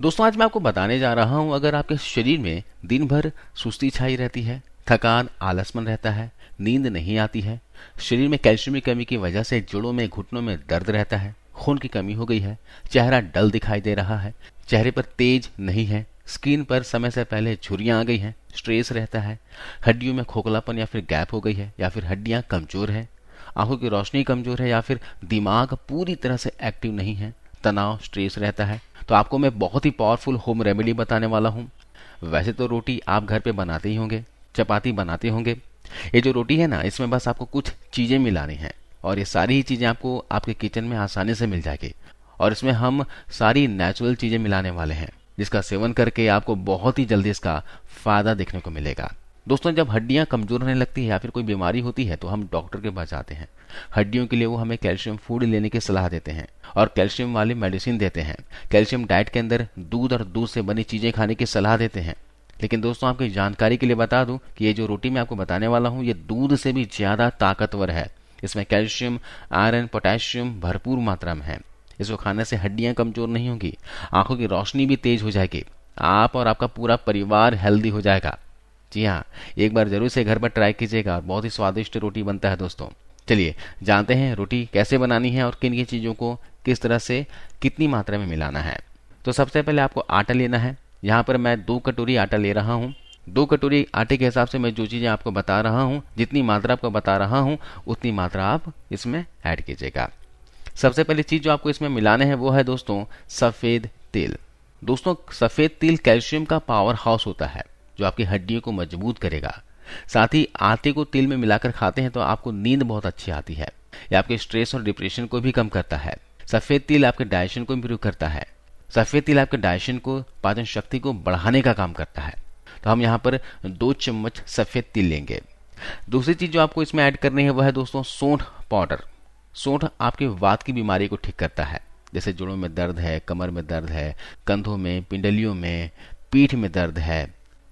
दोस्तों आज मैं आपको बताने जा रहा हूं, अगर आपके शरीर में दिन भर सुस्ती छाई रहती है, थकान, आलसपन रहता है, नींद नहीं आती है, शरीर में कैल्शियम की कमी की वजह से जोड़ों में घुटनों में दर्द रहता है, खून की कमी हो गई है, चेहरा डल दिखाई दे रहा है, चेहरे पर तेज नहीं है, स्किन पर समय से पहले झुर्रियां आ गई हैं, स्ट्रेस रहता है, हड्डियों में खोखलापन या फिर गैप हो गई है, या फिर हड्डियां कमजोर है, आंखों की रोशनी कमजोर है, या फिर दिमाग पूरी तरह से एक्टिव नहीं है, तनाव, स्ट्रेस रहता है, तो आपको मैं बहुत ही पावरफुल होम रेमेडी बताने वाला हूँ। वैसे तो रोटी आप घर पे बनाते ही होंगे, चपाती बनाते होंगे। ये जो रोटी है ना, इसमें बस आपको कुछ चीजें मिलानी है और ये सारी ही चीजें आपको आपके किचन में आसानी से मिल जाएगी। और इसमें हम सारी नेचुरल चीजें मिलाने वाले हैं, जिसका सेवन करके आपको बहुत ही जल्दी इसका फायदा देखने को मिलेगा। दोस्तों जब हड्डियां कमजोर होने लगती है या फिर कोई बीमारी होती है तो हम डॉक्टर के पास जाते हैं। हड्डियों के लिए वो हमें कैल्शियम फूड लेने की सलाह देते हैं और कैल्शियम वाली मेडिसिन देते हैं। कैल्शियम डाइट के अंदर दूध और दूध से बनी चीजें खाने की सलाह देते हैं। लेकिन दोस्तों आपकी जानकारी के लिए बता दूं कि ये जो रोटी मैं आपको बताने वाला हूं, ये दूध से भी ज्यादा ताकतवर है। इसमें कैल्शियम, आयरन, पोटेशियम भरपूर मात्रा में है। इसको खाने से हड्डियां कमजोर नहीं होंगी, आंखों की रोशनी भी तेज हो जाएगी, आप और आपका पूरा परिवार हेल्दी हो जाएगा। जी हाँ, एक बार जरूर से घर पर ट्राई कीजिएगा। बहुत ही स्वादिष्ट रोटी बनता है दोस्तों। चलिए जानते हैं रोटी कैसे बनानी है और किन किन चीज़ों को किस तरह से कितनी मात्रा में मिलाना है। तो सबसे पहले आपको आटा लेना है। यहाँ पर मैं 2 कटोरी आटा ले रहा हूँ। 2 कटोरी आटे के हिसाब से मैं जो चीज़ें आपको बता रहा हूँ, जितनी मात्रा आपको बता रहा हूँ, उतनी मात्रा आप इसमें ऐड कीजिएगा। सबसे पहली चीज़ जो आपको इसमें मिलाना है वो है दोस्तों सफ़ेद तिल। दोस्तों सफ़ेद तिल कैल्शियम का पावर हाउस होता है जो आपकी हड्डियों को मजबूत करेगा। साथ ही आटे को तिल में मिलाकर खाते हैं तो आपको नींद बहुत अच्छी आती है। यह आपके स्ट्रेस और डिप्रेशन को भी कम करता है। सफेद तिल आपके डाइजेशन को इंप्रूव करता है। सफेद तिल आपके डाइजेशन को, पाचन शक्ति को बढ़ाने का काम करता है। तो हम यहाँ पर 2 चम्मच सफेद तिल लेंगे। दूसरी चीज जो आपको इसमें ऐड करनी है वह है दोस्तों सौंठ पाउडर। सौंठ आपके वात की बीमारी को ठीक करता है। जैसे जोड़ों में दर्द है, कमर में दर्द है, कंधों में, पिंडलियों में, पीठ में दर्द है।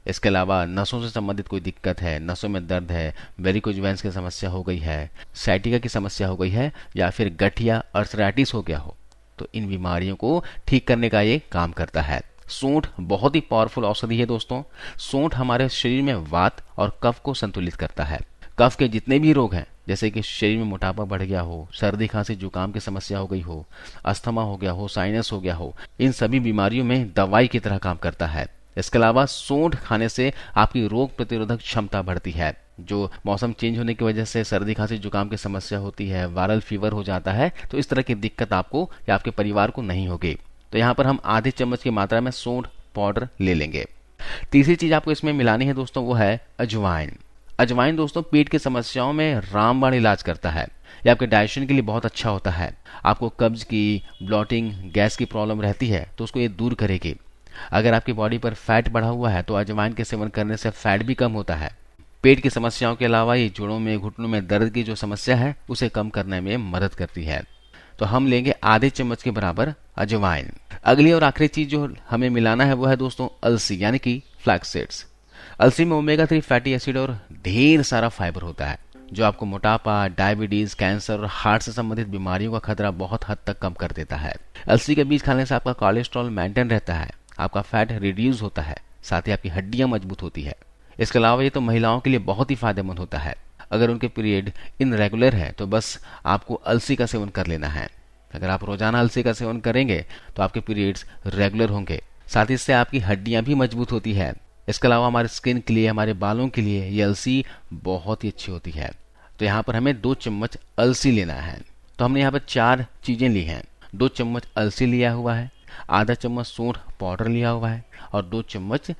इसके अलावा नसों से संबंधित कोई दिक्कत है, नसों में दर्द है, वेरिकोज वेन्स की समस्या हो गई है, साइटिका की समस्या हो गई है, या फिर गठिया अर्थराइटिस हो गया हो, तो इन बीमारियों को ठीक करने का ये काम करता है। सूंठ बहुत ही पावरफुल औषधि है दोस्तों। सूंठ हमारे शरीर में वात और कफ को संतुलित करता है। कफ के जितने भी रोग हैं, जैसे कि शरीर में मोटापा बढ़ गया हो, सर्दी खांसी जुकाम की समस्या हो गई हो, अस्थमा हो गया हो, साइनस हो गया हो, इन सभी बीमारियों में दवाई की तरह काम करता है। इसके अलावा सूंठ खाने से आपकी रोग प्रतिरोधक क्षमता बढ़ती है। जो मौसम चेंज होने की वजह से सर्दी खांसी जुकाम की समस्या होती है, वायरल फीवर हो जाता है, तो इस तरह की दिक्कत आपको या आपके परिवार को नहीं होगी। तो यहाँ पर हम आधे चम्मच की मात्रा में सूंठ पाउडर ले लेंगे। तीसरी चीज आपको इसमें मिलानी है दोस्तों वो है अजवाइन। अजवाइन दोस्तों पेट की समस्याओं में रामबाण इलाज करता है। ये आपके डाइजेशन के लिए बहुत अच्छा होता है। आपको कब्ज की, ब्लॉटिंग, गैस की प्रॉब्लम रहती है तो उसको ये दूर करेगी। अगर आपकी बॉडी पर फैट बढ़ा हुआ है तो अजवाइन के सेवन करने से फैट भी कम होता है। पेट की समस्याओं के अलावा ये जोड़ों में, घुटनों में दर्द की जो समस्या है उसे कम करने में मदद करती है। तो हम लेंगे आधे चम्मच के बराबर अजवाइन। अगली और आखिरी चीज जो हमें मिलाना है वो है दोस्तों अलसी यानी कि फ्लैक्स सीड्स। अलसी में ओमेगा 3 फैटी एसिड और ढेर सारा फाइबर होता है जो आपको मोटापा, डायबिटीज, कैंसर और हार्ट से संबंधित बीमारियों का खतरा बहुत हद तक कम कर देता है। अलसी के बीज खाने से आपका कोलेस्ट्रॉल मेंटेन रहता है, आपका फैट रिड्यूस होता है, साथ ही आपकी हड्डियां मजबूत होती है। इसके अलावा ये तो महिलाओं के लिए बहुत ही फायदेमंद होता है। अगर उनके पीरियड इनरेगुलर है तो बस आपको अलसी का सेवन कर लेना है। अगर आप रोजाना अलसी का सेवन करेंगे तो आपके पीरियड्स रेगुलर होंगे। साथ ही इससे आपकी हड्डियां भी मजबूत होती है। इसके अलावा हमारे स्किन के लिए, हमारे बालों के लिए ये अलसी बहुत ही अच्छी होती है। तो यहाँ पर हमें 2 चम्मच अलसी लेना है। तो हमने यहाँ पर 4 चीजें ली हैं। 2 चम्मच अलसी लिया हुआ है, आधा चम्मच सूंठ पाउडर लिया हुआ है और 2 चम्मच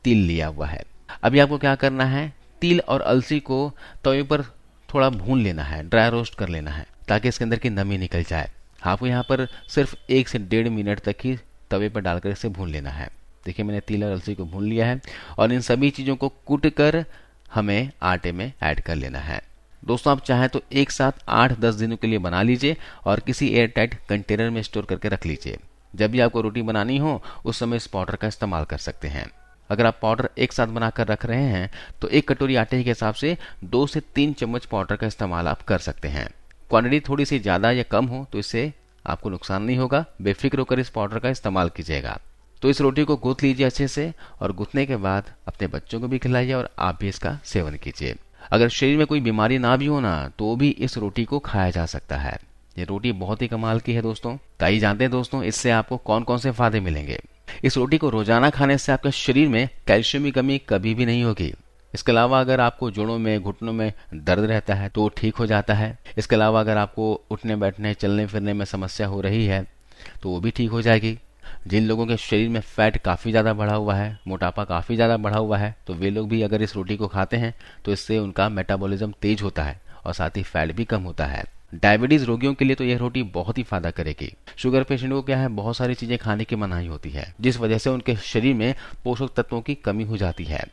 तिल लिया हुआ है। अभी आपको क्या करना है, तिल और अलसी को तवे पर थोड़ा भून लेना है, ड्राई रोस्ट कर लेना है ताकि इसके अंदर की नमी निकल जाए। आपको यहाँ पर सिर्फ 1 से 1.5 मिनट तक ही तवे पर डालकर इसे भून लेना है। देखिए मैंने तिल और अलसी को भून लिया है और इन सभी चीजों को कूट कर हमें आटे में ऐड कर लेना है। दोस्तों आप चाहें तो एक साथ 8-10 दिनों के लिए बना लीजिए और किसी एयर टाइट कंटेनर में स्टोर करके रख लीजिए। जब भी आपको रोटी बनानी हो उस समय इस पाउडर का इस्तेमाल कर सकते हैं। अगर आप पाउडर एक साथ बनाकर रख रहे हैं तो 1 कटोरी आटे के हिसाब से 2 से 3 चम्मच पाउडर का इस्तेमाल आप कर सकते हैं। क्वांटिटी थोड़ी सी ज्यादा या कम हो तो इससे आपको नुकसान नहीं होगा। बेफिक्र होकर इस पाउडर का इस्तेमाल कीजिएगा। तो इस रोटी को गूंथ लीजिए अच्छे से, और गूंथने के बाद अपने बच्चों को भी खिलाइए और आप भी इसका सेवन कीजिए। अगर शरीर में कोई बीमारी ना भी हो ना, तो भी इस रोटी को खाया जा सकता है। ये रोटी बहुत ही कमाल की है दोस्तों। तो आइए जानते हैं दोस्तों, इससे आपको कौन कौन से फायदे मिलेंगे। इस रोटी को रोजाना खाने से आपके शरीर में कैल्शियम की कमी कभी भी नहीं होगी। इसके अलावा अगर आपको जोड़ों में, घुटनों में दर्द रहता है तो ठीक हो जाता है। इसके अलावा अगर आपको उठने बैठने, चलने फिरने में समस्या हो रही है तो वो भी ठीक हो जाएगी। जिन लोगों के शरीर में फैट काफ़ी ज़्यादा बढ़ा हुआ है, मोटापा काफ़ी ज़्यादा बढ़ा हुआ है, तो वे लोग भी अगर इस रोटी को खाते हैं तो इससे उनका मेटाबॉलिज्म तेज होता है और साथ ही फैट भी कम होता है। डायबिटीज रोगियों के लिए तो यह रोटी बहुत ही फायदा करेगी। शुगर पेशेंट को क्या है, बहुत सारी चीजें खाने की मनाही होती है, जिस वजह से उनके शरीर में पोषक तत्वों की कमी हो जाती है।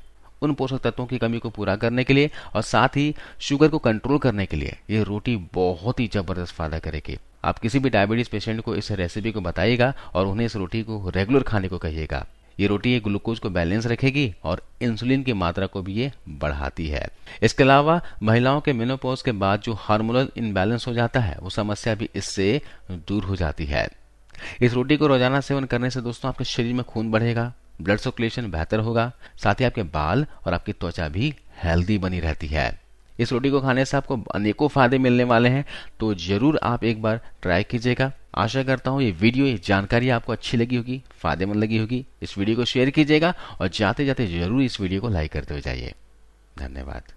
उन पोषक तत्वों की कमी को पूरा करने के लिए और साथ ही शुगर को कंट्रोल करने के लिए ये रोटी बहुत ही जबरदस्त फायदा करेगी। आप किसी भी डायबिटीज पेशेंट को इस रेसिपी को बताइएगा और उन्हें इस रोटी को रेगुलर खाने को कहिएगा। ये रोटी ये ग्लूकोज को बैलेंस रखेगी और इंसुलिन की मात्रा को भी ये बढ़ाती है। इसके अलावा महिलाओं के मेनोपॉज के बाद जो हार्मोनल इनबैलेंस हो जाता है, वो समस्या भी इससे दूर हो जाती है। इस रोटी को रोजाना सेवन करने से दोस्तों आपके शरीर में खून बढ़ेगा, ब्लड सर्कुलेशन बेहतर होगा, साथ ही आपके बाल और आपकी त्वचा भी हेल्दी बनी रहती है। इस रोटी को खाने से आपको अनेकों फायदे मिलने वाले हैं, तो जरूर आप एक बार ट्राई कीजिएगा। आशा करता हूँ ये जानकारी आपको अच्छी लगी होगी, फायदेमंद लगी होगी। इस वीडियो को शेयर कीजिएगा और जाते जाते जरूर इस वीडियो को लाइक करते हुए जाइए। धन्यवाद।